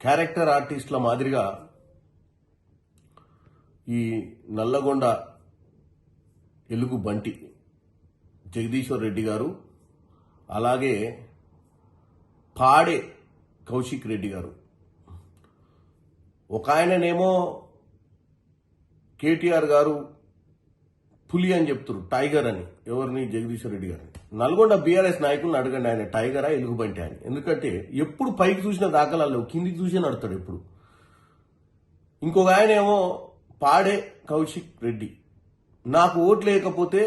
Character ఆర్టిస్టుల మాదిరిగా ఈ నల్లగొండ ఎలుగు బంటి జగదీశ్వర్ రెడ్డి గారు, అలాగే పాడే కౌశిక్ రెడ్డి గారు, ఒక ఆయననేమో కేటీఆర్ గారు పులి అని చెప్తారు, టైగర్ అని. ఎవరిని? జగదీశ్వర్ రెడ్డి గారిని. నల్గొండ బీఆర్ఎస్ నాయకులను అడగండి, ఆయన టైగరా ఎలుగుబంటి అని. ఎందుకంటే ఎప్పుడు పైకి చూసిన దాఖలాలు, కిందికి చూసి నడుతాడు ఎప్పుడు. ఇంకొక ఆయన ఏమో పాడే కౌశిక్ రెడ్డి, నాకు ఓట్లు లేకపోతే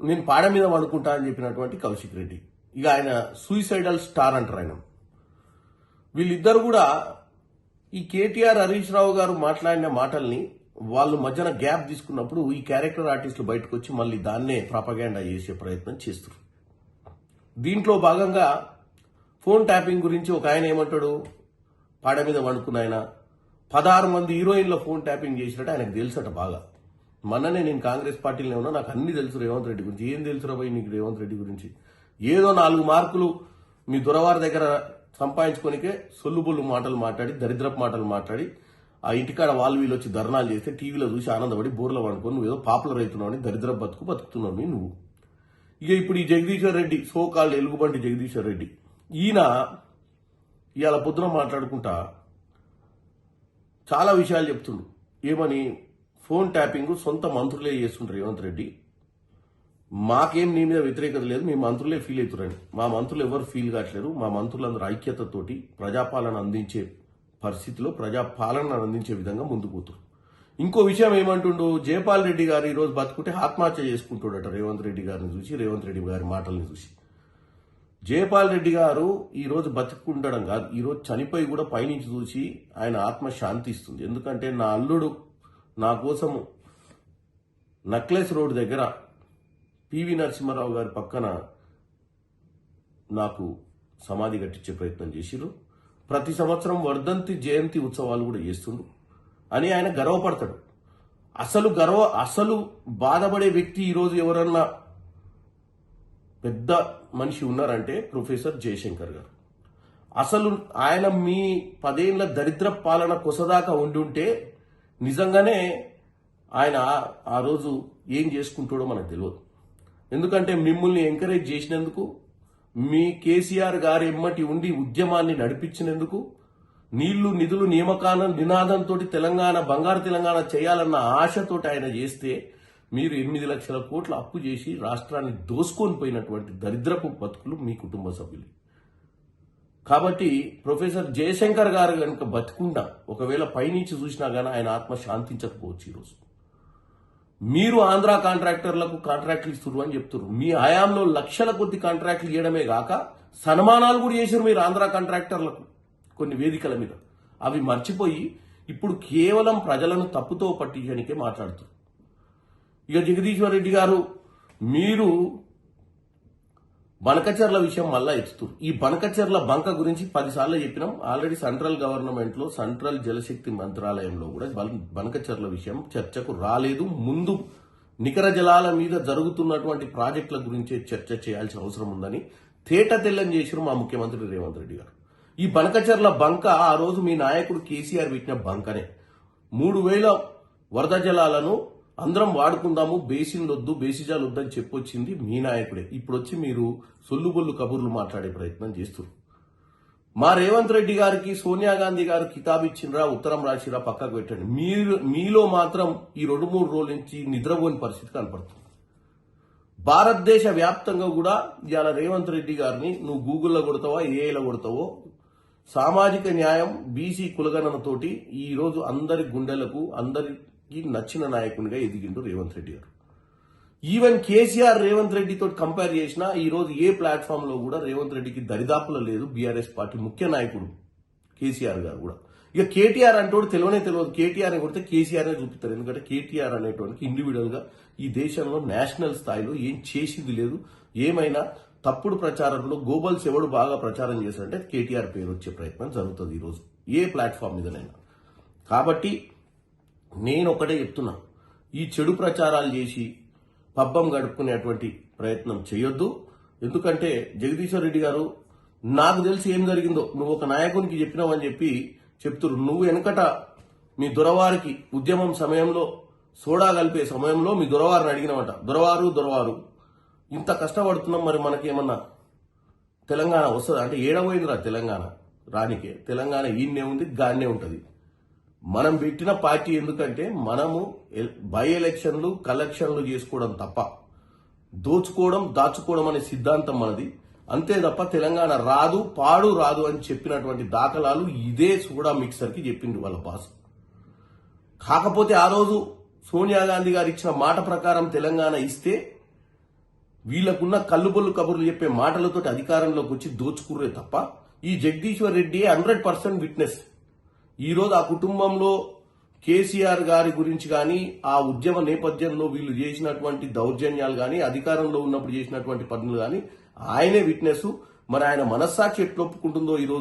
నేను పాడ మీద పడుకుంటా అని చెప్పినటువంటి కౌశిక్ రెడ్డి. ఇక ఆయన సూయిసైడల్ స్టార్ అంటారు ఆయన. వీళ్ళిద్దరు కూడా ఈ కేటీఆర్ హరీష్ రావు గారు మాట్లాడిన మాటల్ని వాళ్ళు మధ్యన గ్యాప్ తీసుకున్నప్పుడు ఈ క్యారెక్టర్ ఆర్టిస్టులు బయటకు వచ్చి మళ్ళీ దాన్నే ప్రాపగాండా చేసే ప్రయత్నం చేస్తారు. దీంట్లో భాగంగా ఫోన్ ట్యాపింగ్ గురించి ఒక ఆయన ఏమంటాడు, పాడ మీద వండుకున్న ఆయన 16 మంది హీరోయిన్ల ఫోన్ ట్యాపింగ్ చేసినట్టు ఆయనకు తెలుసట బాగా. మొన్ననే నేను కాంగ్రెస్ పార్టీలో ఉన్నా, నాకు అన్ని తెలుసు రేవంత్ రెడ్డి గురించి. ఏం తెలుసు రాబోయ్ నీకు రేవంత్ రెడ్డి గురించి? ఏదో 4 మార్కులు మీ దొరవారి దగ్గర సంపాదించుకోనికే సొల్లుబొల్లు మాటలు మాట్లాడి, దరిద్రపు మాటలు మాట్లాడి, ఆ ఇంటికాడ వాళ్ళు వీళ్ళు వచ్చి ధర్నాలు చేస్తే టీవీలో చూసి ఆనందపడి బోర్లో పడుకొని నువ్వు ఏదో పాపులర్ అవుతున్నావు అని దరిద్రపు బతుకుతున్నావు నువ్వు. ఇక ఇప్పుడు ఈ జగదీశ్వర్ రెడ్డి, సో కాల్డ్ ఎలుగుబంటి జగదీశ్వర్ రెడ్డి, ఈయన ఇవాళ పొద్దున మాట్లాడుకుంటా చాలా విషయాలు చెప్తుండు. ఏమని? ఫోన్ ట్యాపింగ్ సొంత మంత్రులే చేస్తుంటారు రేవంత్ రెడ్డి, మాకేం నీ మీద వ్యతిరేకత లేదు, మీ మంత్రులే ఫీల్ అవుతారని. మా మంత్రులు ఎవరు ఫీల్ కావట్లేరు, మా మంత్రులందరూ ఐక్యతతోటి ప్రజాపాలన అందించే పరిస్థితిలో ప్రజాపాలన అందించే విధంగా ముందుకు పోతారు. ఇంకో విషయం ఏమంటుండు, జయపాల్ రెడ్డి గారు ఈరోజు బతుకుంటే ఆత్మహత్య చేసుకుంటాడట రేవంత్ రెడ్డి గారిని చూసి, రేవంత్ రెడ్డి గారి మాటల్ని చూసి. జయపాల్ రెడ్డి గారు ఈరోజు బతుకుండడం కాదు, ఈరోజు చనిపోయి కూడా పైనుంచి చూసి ఆయన ఆత్మ శాంతిస్తుంది. ఎందుకంటే నా అల్లుడు నా కోసం నక్లెస్ రోడ్ దగ్గర పివి నరసింహారావు గారి పక్కన నాకు సమాధి కట్టించే ప్రయత్నం చేసిరు. ప్రతి సంవత్సరం వర్ధంతి జయంతి ఉత్సవాలు కూడా చేస్తుండు అని ఆయన గర్వపడతాడు. అసలు బాధపడే వ్యక్తి ఈరోజు ఎవరన్నా పెద్ద మనిషి ఉన్నారంటే ప్రొఫెసర్ జయశంకర్ గారు. అసలు ఆయన మీ 10 ఏళ్ల దరిద్ర పాలన కొసదాకా ఉండుంటే నిజంగానే ఆయన ఆ రోజు ఏం చేసుకుంటాడో మనకు తెలియదు. ఎందుకంటే మిమ్మల్ని ఎంకరేజ్ చేసినందుకు, మీ కేసీఆర్ గారి ఎమ్మటి ఉండి ఉద్యమాన్ని నడిపించినందుకు, నీళ్లు నిధులు నినాదంతో తెలంగాణ బంగారు తెలంగాణ చేయాలన్న ఆశతోటి ఆయన చేస్తే మీరు 8 లక్షల కోట్ల అప్పు చేసి రాష్ట్రాన్ని దోసుకొని పోయినటువంటి దరిద్రపు బతుకులు మీ కుటుంబ సభ్యులు. కాబట్టి ప్రొఫెసర్ జయశంకర్ గారు కనుక బతుకుండా ఒకవేళ పైనుంచి చూసినా గానీ ఆయన ఆత్మ శాంతించకపోవచ్చు. ఈరోజు మీరు ఆంధ్ర కాంట్రాక్టర్లకు కాంట్రాక్ట్లు ఇస్తున్నారు అని చెప్తున్నారు. మీ హయాంలో లక్షల కొద్ది కాంట్రాక్ట్లు ఇవ్వడమే కాక సన్మానాలు కూడా చేశారు మీరు ఆంధ్ర కాంట్రాక్టర్లకు కొన్ని వేదికల మీద. అవి మర్చిపోయి ఇప్పుడు కేవలం ప్రజలను తప్పుతో పట్టించడానికే మాట్లాడుతారు. ఇక జగదీశ్వర్ రెడ్డి గారు, మీరు బనకచెర్ల విషయం మళ్ళా ఎత్తుతారు. ఈ బనకచెర్ల బంక గురించి 10 సార్లు చెప్పినాం. ఆల్రెడీ సెంట్రల్ గవర్నమెంట్ లో సెంట్రల్ జలశక్తి మంత్రాలయంలో కూడా బనకచెర్ల విషయం చర్చకు రాలేదు. ముందు నికర జలాల మీద జరుగుతున్నటువంటి ప్రాజెక్టుల గురించే చర్చ చేయాల్సిన అవసరం ఉందని తేట తెల్లం చేశారు మా ముఖ్యమంత్రి రేవంత్ రెడ్డి గారు. ఈ బనకచెర్ల బంక ఆ రోజు మీ నాయకుడు కేసీఆర్ పెట్టిన బంకనే. 3000 వరద జలాలను అందరం వాడుకుందాము, బేసిన్లొద్దు, బేసిజాలు వద్దని చెప్పొచ్చింది మీ నాయకుడే. ఇప్పుడు వచ్చి మీరు సొల్లుబొల్లు కబుర్లు మాట్లాడే ప్రయత్నం చేస్తున్నారు. మా రేవంత్ రెడ్డి గారికి సోనియా గాంధీ గారు కితాబ్ ఇచ్చిండ్రా, ఉత్తరం రాసిరా, పక్కకు పెట్టండి. మీలో మాత్రం ఈ 2-3 రోజుల నుంచి నిద్రపోని పరిస్థితి కనపడుతుంది. భారతదేశ వ్యాప్తంగా కూడా ఇవాళ రేవంత్ రెడ్డి గారిని నువ్వు గూగుల్లో కొడతావో ఏఐలో కొడతావో, సామాజిక న్యాయం బీసీ కులగణనతోటి ఈ రోజు అందరి గుండెలకు అందరికి నచ్చిన నాయకునిగా ఎదిగిండు రేవంత్ రెడ్డి గారు. ఈవెన్ కేసీఆర్ రేవంత్ రెడ్డితో కంపేర్ చేసినా ఈ రోజు ఏ ప్లాట్ఫామ్ లో కూడా రేవంత్ రెడ్డికి దరిదాపులో లేదు. బీఆర్ఎస్ పార్టీ ముఖ్య నాయకుడు కేసీఆర్ గారు కూడా. ఇక కేటీఆర్ అంటోడు తెలియదు. కేటీఆర్ కొడితే కేసీఆర్ చూపిస్తారు. ఎందుకంటే కేటీఆర్ అనేటువంటి ఇండివిజువల్ గా ఈ దేశంలో నేషనల్ స్థాయిలో ఏం చేసింది లేదు. ఏమైనా తప్పుడు ప్రచారంలో గోబల్స్ ఎవడు బాగా ప్రచారం చేశారంటే కేటీఆర్ పేరు వచ్చే ప్రయత్నం జరుగుతుంది ఈరోజు ఏ ప్లాట్ఫామ్ మీదనైనా. కాబట్టి నేను ఒకటే చెప్తున్నా, ఈ చెడు ప్రచారాలు చేసి పబ్బం గడుపుకునేటువంటి ప్రయత్నం చేయొద్దు. ఎందుకంటే జగదీశ్వర్ రెడ్డి గారు నాకు తెలిసి ఏం జరిగిందో నువ్వు ఒక నాయకునికి చెప్పినావని చెప్పి చెప్తున్నారు. నువ్వు వెనకట మీ దొరవారికి ఉద్యమం సమయంలో సోడా కలిపే సమయంలో మీ దొరవారిని అడిగినమాట. దొరవారు ఇంత కష్టపడుతున్నాం, మరి మనకేమన్నా తెలంగాణ వస్తుంది అంటే ఏడవైందిరా తెలంగాణ రానికే. తెలంగాణ ఈయన్నే ఉంది, గాన్నే ఉంటుంది. మనం పెట్టిన పార్టీ ఎందుకంటే మనము బై ఎలక్షన్లు కలెక్షన్లు చేసుకోవడం తప్ప దోచుకోవడం దాచుకోవడం అనే సిద్ధాంతం మనది. అంతే తప్ప తెలంగాణ రాదు పాడు రాదు అని చెప్పినటువంటి దాఖలాలు ఇదే సోడా మిక్సర్ కి చెప్పింది వాళ్ళ బాస్. కాకపోతే ఆ రోజు సోనియా గాంధీ గారు ఇచ్చిన మాట ప్రకారం తెలంగాణ ఇస్తే వీళ్ళకున్న కల్లుబొల్లు కబుర్లు చెప్పే మాటలతో అధికారంలోకి వచ్చి దోచుకుర్రే తప్ప ఈ జగదీశ్వర్ రెడ్డి 100% విట్నెస్. ఈ రోజు ఆ కుటుంబంలో కేసీఆర్ గారి గురించి కానీ ఆ ఉద్యమ నేపథ్యంలో వీళ్ళు చేసినటువంటి దౌర్జన్యాలు కానీ అధికారంలో ఉన్నప్పుడు చేసినటువంటి పనులు కానీ ఆయనే విట్నెస్. మరి ఆయన మనస్సాక్షి ఎట్లా ఒప్పుకుంటుందో ఈ రోజు